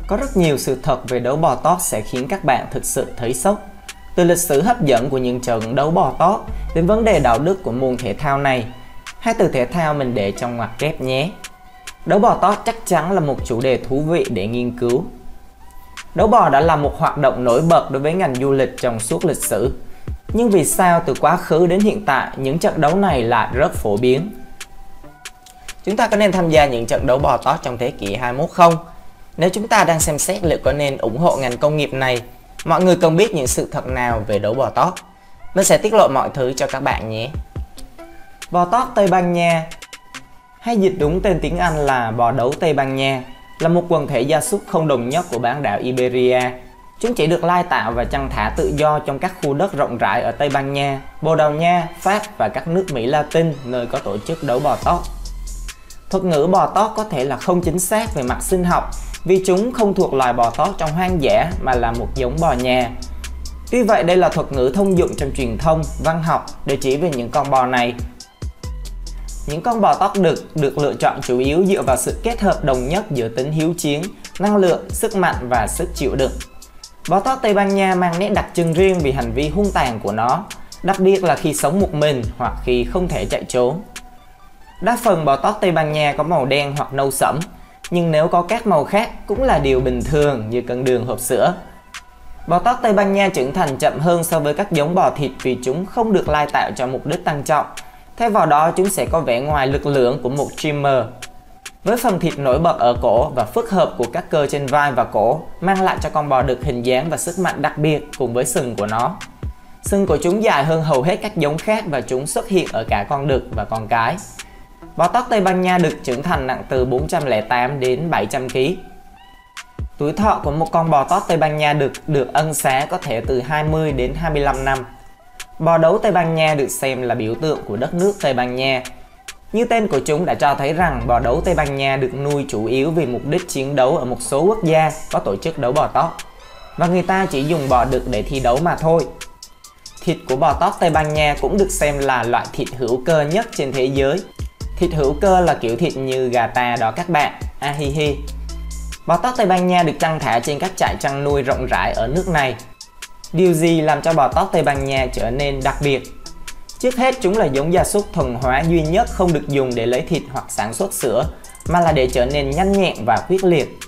Có rất nhiều sự thật về đấu bò tót sẽ khiến các bạn thực sự thấy sốc. Từ lịch sử hấp dẫn của những trận đấu bò tót đến vấn đề đạo đức của môn thể thao này. Hai từ thể thao mình để trong ngoặc kép nhé. Đấu bò tót chắc chắn là một chủ đề thú vị để nghiên cứu. Đấu bò đã là một hoạt động nổi bật đối với ngành du lịch trong suốt lịch sử. Nhưng vì sao từ quá khứ đến hiện tại những trận đấu này lại rất phổ biến? Chúng ta có nên tham gia những trận đấu bò tót trong thế kỷ 21 không? Nếu chúng ta đang xem xét liệu có nên ủng hộ ngành công nghiệp này, mọi người cần biết những sự thật nào về đấu bò tót? Mình sẽ tiết lộ mọi thứ cho các bạn nhé. Bò tót Tây Ban Nha, hay dịch đúng tên tiếng Anh là bò đấu Tây Ban Nha, là một quần thể gia súc không đồng nhất của bán đảo Iberia. Chúng chỉ được lai tạo và chăn thả tự do trong các khu đất rộng rãi ở Tây Ban Nha, Bồ Đào Nha, Pháp và các nước Mỹ Latin nơi có tổ chức đấu bò tót. Thuật ngữ bò tót có thể là không chính xác về mặt sinh học vì chúng không thuộc loài bò tót trong hoang dã mà là một giống bò nhà. Tuy vậy đây là thuật ngữ thông dụng trong truyền thông, văn học để chỉ về những con bò này. Những con bò tót đực được lựa chọn chủ yếu dựa vào sự kết hợp đồng nhất giữa tính hiếu chiến, năng lượng, sức mạnh và sức chịu đựng. Bò tót Tây Ban Nha mang nét đặc trưng riêng vì hành vi hung tàn của nó, đặc biệt là khi sống một mình hoặc khi không thể chạy trốn. Đa phần bò tót Tây Ban Nha có màu đen hoặc nâu sẫm, nhưng nếu có các màu khác cũng là điều bình thường như cân đường hộp sữa. Bò tót Tây Ban Nha trưởng thành chậm hơn so với các giống bò thịt vì chúng không được lai tạo cho mục đích tăng trọng. Thay vào đó chúng sẽ có vẻ ngoài lực lưỡng của một trimmer. Với phần thịt nổi bật ở cổ và phức hợp của các cơ trên vai và cổ mang lại cho con bò đực hình dáng và sức mạnh đặc biệt cùng với sừng của nó. Sừng của chúng dài hơn hầu hết các giống khác và chúng xuất hiện ở cả con đực và con cái. Bò tót Tây Ban Nha đực trưởng thành nặng từ 408 đến 700 kg. Tuổi thọ của một con bò tót Tây Ban Nha đực được ân xá có thể từ 20 đến 25 năm. Bò đấu Tây Ban Nha được xem là biểu tượng của đất nước Tây Ban Nha. Như tên của chúng đã cho thấy rằng bò đấu Tây Ban Nha được nuôi chủ yếu vì mục đích chiến đấu ở một số quốc gia có tổ chức đấu bò tót. Và người ta chỉ dùng bò đực để thi đấu mà thôi. Thịt của bò tót Tây Ban Nha cũng được xem là loại thịt hữu cơ nhất trên thế giới. Thịt hữu cơ là kiểu thịt như gà ta đó các bạn, ahihi. Bò tót Tây Ban Nha được chăn thả trên các trại chăn nuôi rộng rãi ở nước này. Điều gì làm cho bò tót Tây Ban Nha trở nên đặc biệt? Trước hết chúng là giống gia súc thuần hóa duy nhất không được dùng để lấy thịt hoặc sản xuất sữa, mà là để trở nên nhanh nhẹn và quyết liệt.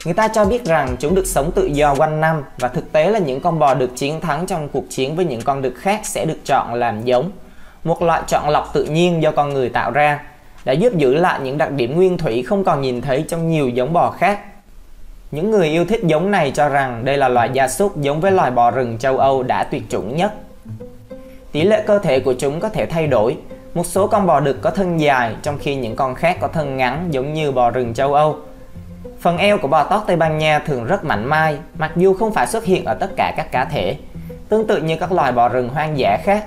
Người ta cho biết rằng chúng được sống tự do quanh năm và thực tế là những con bò được chiến thắng trong cuộc chiến với những con đực khác sẽ được chọn làm giống. Một loại chọn lọc tự nhiên do con người tạo ra, đã giúp giữ lại những đặc điểm nguyên thủy không còn nhìn thấy trong nhiều giống bò khác. Những người yêu thích giống này cho rằng đây là loài gia súc giống với loài bò rừng châu Âu đã tuyệt chủng nhất. Tỷ lệ cơ thể của chúng có thể thay đổi. Một số con bò đực có thân dài, trong khi những con khác có thân ngắn giống như bò rừng châu Âu. Phần eo của bò tót Tây Ban Nha thường rất mảnh mai, mặc dù không phải xuất hiện ở tất cả các cá thể, tương tự như các loài bò rừng hoang dã khác.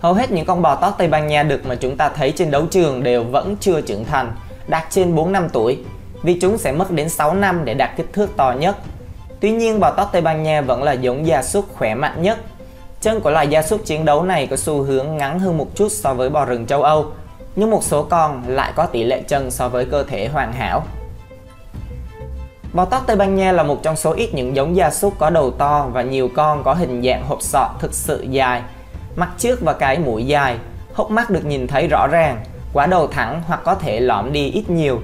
Hầu hết những con bò tót Tây Ban Nha đực mà chúng ta thấy trên đấu trường đều vẫn chưa trưởng thành, đạt trên 4 năm tuổi, vì chúng sẽ mất đến 6 năm để đạt kích thước to nhất. Tuy nhiên, bò tót Tây Ban Nha vẫn là giống gia súc khỏe mạnh nhất. Chân của loài gia súc chiến đấu này có xu hướng ngắn hơn một chút so với bò rừng châu Âu, nhưng một số con lại có tỷ lệ chân so với cơ thể hoàn hảo. Bò tót Tây Ban Nha là một trong số ít những giống gia súc có đầu to và nhiều con có hình dạng hộp sọ thực sự dài, mặt trước và cái mũi dài, hốc mắt được nhìn thấy rõ ràng, quả đầu thẳng hoặc có thể lõm đi ít nhiều.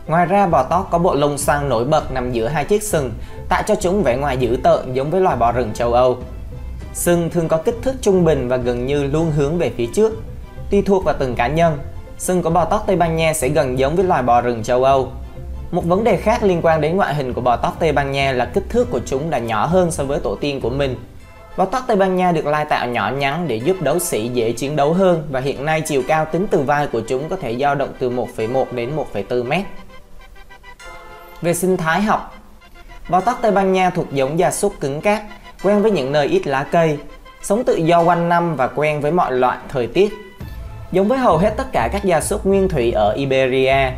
Ngoài ra, bò tót có bộ lông xoăn nổi bật nằm giữa hai chiếc sừng, tạo cho chúng vẻ ngoài dữ tợn giống với loài bò rừng châu Âu. Sừng thường có kích thước trung bình và gần như luôn hướng về phía trước. Tùy thuộc vào từng cá nhân, sừng của bò tót Tây Ban Nha sẽ gần giống với loài bò rừng châu Âu. Một vấn đề khác liên quan đến ngoại hình của bò tót Tây Ban Nha là kích thước của chúng đã nhỏ hơn so với tổ tiên của mình. Bò tót Tây Ban Nha được lai tạo nhỏ nhắn để giúp đấu sĩ dễ chiến đấu hơn và hiện nay chiều cao tính từ vai của chúng có thể dao động từ 1,1 đến 1,4 mét. Về sinh thái học, bò tót Tây Ban Nha thuộc giống gia súc cứng cáp, quen với những nơi ít lá cây, sống tự do quanh năm và quen với mọi loại thời tiết. Giống với hầu hết tất cả các gia súc nguyên thủy ở Iberia.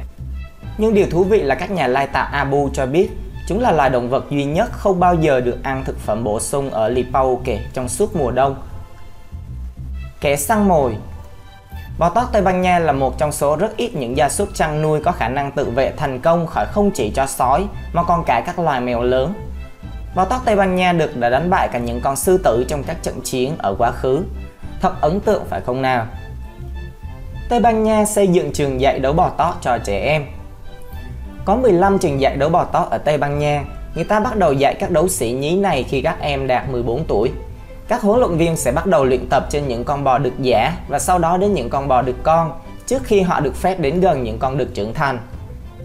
Nhưng điều thú vị là các nhà lai tạo Abu cho biết chúng là loài động vật duy nhất không bao giờ được ăn thực phẩm bổ sung ở Lipauke trong suốt mùa đông. Kẻ săn mồi. Bò tót Tây Ban Nha là một trong số rất ít những gia súc chăn nuôi có khả năng tự vệ thành công khỏi không chỉ chó sói mà còn cả các loài mèo lớn. Bò tót Tây Ban Nha đã đánh bại cả những con sư tử trong các trận chiến ở quá khứ. Thật ấn tượng phải không nào? Tây Ban Nha xây dựng trường dạy đấu bò tót cho trẻ em. Có 15 trường dạy đấu bò tót ở Tây Ban Nha. Người ta bắt đầu dạy các đấu sĩ nhí này khi các em đạt 14 tuổi. Các huấn luyện viên sẽ bắt đầu luyện tập trên những con bò đực giả và sau đó đến những con bò đực con trước khi họ được phép đến gần những con đực trưởng thành.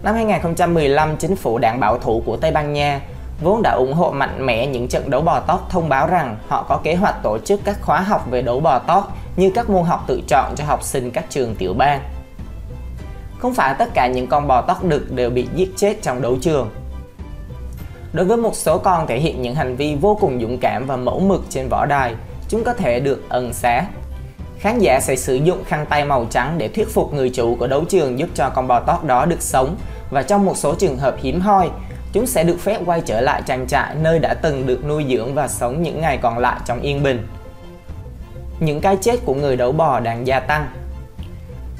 Năm 2015, chính phủ đảng bảo thủ của Tây Ban Nha vốn đã ủng hộ mạnh mẽ những trận đấu bò tót, thông báo rằng họ có kế hoạch tổ chức các khóa học về đấu bò tót như các môn học tự chọn cho học sinh các trường tiểu bang. Không phải tất cả những con bò tót đực đều bị giết chết trong đấu trường. Đối với một số con thể hiện những hành vi vô cùng dũng cảm và mẫu mực trên võ đài, chúng có thể được ân xá. Khán giả sẽ sử dụng khăn tay màu trắng để thuyết phục người chủ của đấu trường giúp cho con bò tót đó được sống, và trong một số trường hợp hiếm hoi, chúng sẽ được phép quay trở lại trang trại nơi đã từng được nuôi dưỡng và sống những ngày còn lại trong yên bình. Những cái chết của người đấu bò đang gia tăng.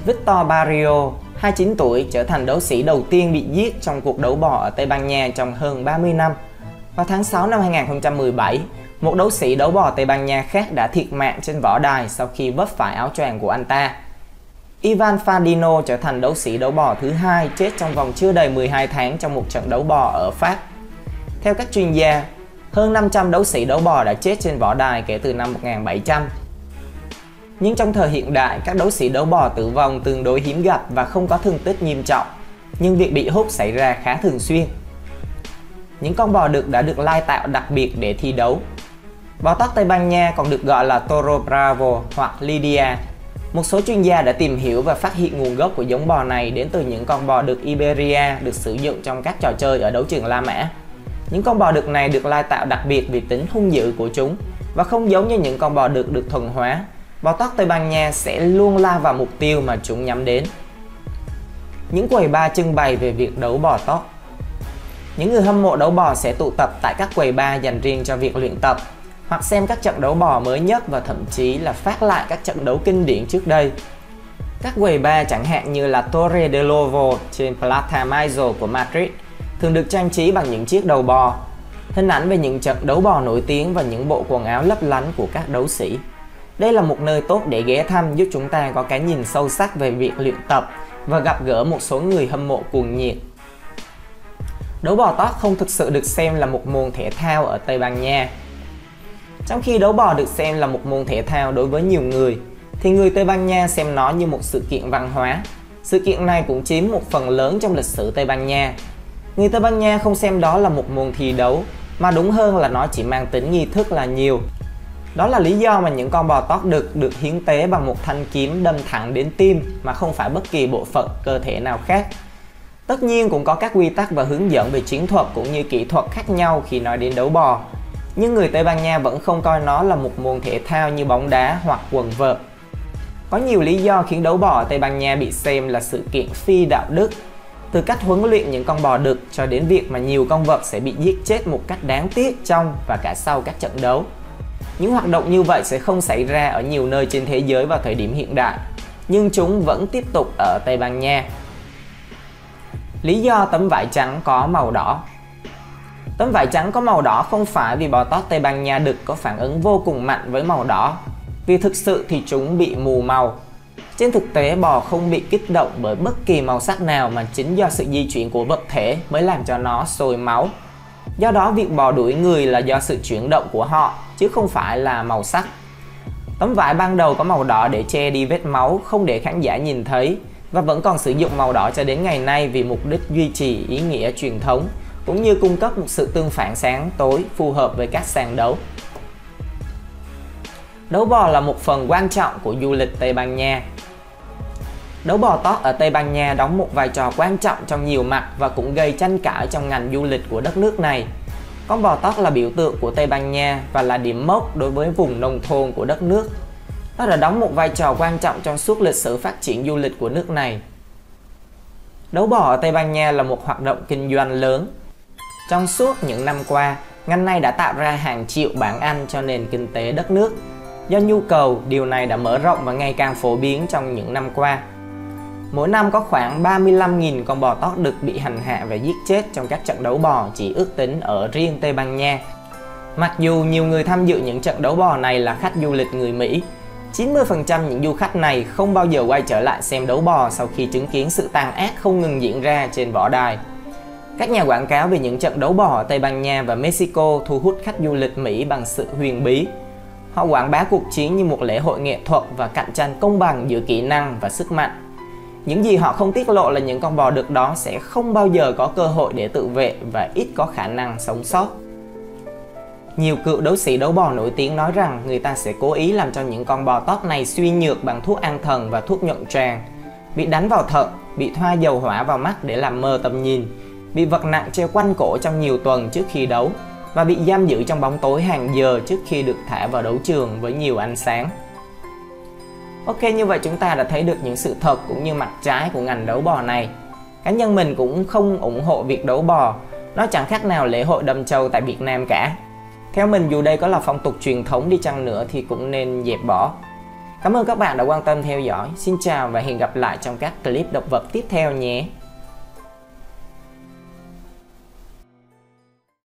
Victor Barrio, 29 tuổi, trở thành đấu sĩ đầu tiên bị giết trong cuộc đấu bò ở Tây Ban Nha trong hơn 30 năm. Vào tháng 6 năm 2017, một đấu sĩ đấu bò Tây Ban Nha khác đã thiệt mạng trên võ đài sau khi vấp phải áo choàng của anh ta. Ivan Fadino trở thành đấu sĩ đấu bò thứ hai chết trong vòng chưa đầy 12 tháng trong một trận đấu bò ở Pháp. Theo các chuyên gia, hơn 500 đấu sĩ đấu bò đã chết trên võ đài kể từ năm 1700. Nhưng trong thời hiện đại, các đấu sĩ đấu bò tử vong tương đối hiếm gặp và không có thương tích nghiêm trọng, nhưng việc bị húc xảy ra khá thường xuyên. Những con bò đực đã được lai tạo đặc biệt để thi đấu. Bò tót Tây Ban Nha còn được gọi là Toro Bravo hoặc Lidia. Một số chuyên gia đã tìm hiểu và phát hiện nguồn gốc của giống bò này đến từ những con bò đực Iberia được sử dụng trong các trò chơi ở đấu trường La Mã. Những con bò đực này được lai tạo đặc biệt vì tính hung dữ của chúng, và không giống như những con bò đực được thuần hóa. Bò tót Tây Ban Nha sẽ luôn lao vào mục tiêu mà chúng nhắm đến. Những quầy bar trưng bày về việc đấu bò tót. Những người hâm mộ đấu bò sẽ tụ tập tại các quầy bar dành riêng cho việc luyện tập, hoặc xem các trận đấu bò mới nhất và thậm chí là phát lại các trận đấu kinh điển trước đây. Các quầy bar chẳng hạn như là Torre del Lobo trên Plaza Mayor của Madrid thường được trang trí bằng những chiếc đầu bò, hình ảnh về những trận đấu bò nổi tiếng và những bộ quần áo lấp lánh của các đấu sĩ. Đây là một nơi tốt để ghé thăm, giúp chúng ta có cái nhìn sâu sắc về việc luyện tập và gặp gỡ một số người hâm mộ cuồng nhiệt. Đấu bò tót không thực sự được xem là một môn thể thao ở Tây Ban Nha. Trong khi đấu bò được xem là một môn thể thao đối với nhiều người, thì người Tây Ban Nha xem nó như một sự kiện văn hóa. Sự kiện này cũng chiếm một phần lớn trong lịch sử Tây Ban Nha. Người Tây Ban Nha không xem đó là một môn thi đấu, mà đúng hơn là nó chỉ mang tính nghi thức là nhiều. Đó là lý do mà những con bò tót đực được hiến tế bằng một thanh kiếm đâm thẳng đến tim mà không phải bất kỳ bộ phận cơ thể nào khác. Tất nhiên cũng có các quy tắc và hướng dẫn về chiến thuật cũng như kỹ thuật khác nhau khi nói đến đấu bò. Nhưng người Tây Ban Nha vẫn không coi nó là một môn thể thao như bóng đá hoặc quần vợt. Có nhiều lý do khiến đấu bò ở Tây Ban Nha bị xem là sự kiện phi đạo đức. Từ cách huấn luyện những con bò đực cho đến việc mà nhiều con vật sẽ bị giết chết một cách đáng tiếc trong và cả sau các trận đấu. Những hoạt động như vậy sẽ không xảy ra ở nhiều nơi trên thế giới vào thời điểm hiện đại, nhưng chúng vẫn tiếp tục ở Tây Ban Nha. Lý do tấm vải trắng có màu đỏ. Tấm vải trắng có màu đỏ không phải vì bò tót Tây Ban Nha đực có phản ứng vô cùng mạnh với màu đỏ, vì thực sự thì chúng bị mù màu. Trên thực tế, bò không bị kích động bởi bất kỳ màu sắc nào, mà chính do sự di chuyển của vật thể mới làm cho nó sôi máu. Do đó việc bò đuổi người là do sự chuyển động của họ, chứ không phải là màu sắc. Tấm vải ban đầu có màu đỏ để che đi vết máu, không để khán giả nhìn thấy, và vẫn còn sử dụng màu đỏ cho đến ngày nay vì mục đích duy trì ý nghĩa truyền thống, cũng như cung cấp một sự tương phản sáng tối phù hợp với các sàn đấu. Đấu bò là một phần quan trọng của du lịch Tây Ban Nha. Đấu bò tót ở Tây Ban Nha đóng một vai trò quan trọng trong nhiều mặt và cũng gây tranh cãi trong ngành du lịch của đất nước này. Con bò tót là biểu tượng của Tây Ban Nha và là điểm mốc đối với vùng nông thôn của đất nước. Nó đã đóng một vai trò quan trọng trong suốt lịch sử phát triển du lịch của nước này. Đấu bò ở Tây Ban Nha là một hoạt động kinh doanh lớn. Trong suốt những năm qua, ngành này đã tạo ra hàng triệu bảng Anh cho nền kinh tế đất nước. Do nhu cầu, điều này đã mở rộng và ngày càng phổ biến trong những năm qua. Mỗi năm có khoảng 35.000 con bò tót được bị hành hạ và giết chết trong các trận đấu bò chỉ ước tính ở riêng Tây Ban Nha. Mặc dù nhiều người tham dự những trận đấu bò này là khách du lịch người Mỹ, 90% những du khách này không bao giờ quay trở lại xem đấu bò sau khi chứng kiến sự tàn ác không ngừng diễn ra trên võ đài. Các nhà quảng cáo về những trận đấu bò ở Tây Ban Nha và Mexico thu hút khách du lịch Mỹ bằng sự huyền bí. Họ quảng bá cuộc chiến như một lễ hội nghệ thuật và cạnh tranh công bằng giữa kỹ năng và sức mạnh. Những gì họ không tiết lộ là những con bò đực đó sẽ không bao giờ có cơ hội để tự vệ và ít có khả năng sống sót. Nhiều cựu đấu sĩ đấu bò nổi tiếng nói rằng người ta sẽ cố ý làm cho những con bò tót này suy nhược bằng thuốc an thần và thuốc nhuận tràng, bị đánh vào thận, bị thoa dầu hỏa vào mắt để làm mờ tầm nhìn, bị vật nặng treo quanh cổ trong nhiều tuần trước khi đấu và bị giam giữ trong bóng tối hàng giờ trước khi được thả vào đấu trường với nhiều ánh sáng. Ok, như vậy chúng ta đã thấy được những sự thật cũng như mặt trái của ngành đấu bò này. Cá nhân mình cũng không ủng hộ việc đấu bò, nó chẳng khác nào lễ hội đâm trâu tại Việt Nam cả. Theo mình, dù đây có là phong tục truyền thống đi chăng nữa thì cũng nên dẹp bỏ. Cảm ơn các bạn đã quan tâm theo dõi. Xin chào và hẹn gặp lại trong các clip động vật tiếp theo nhé.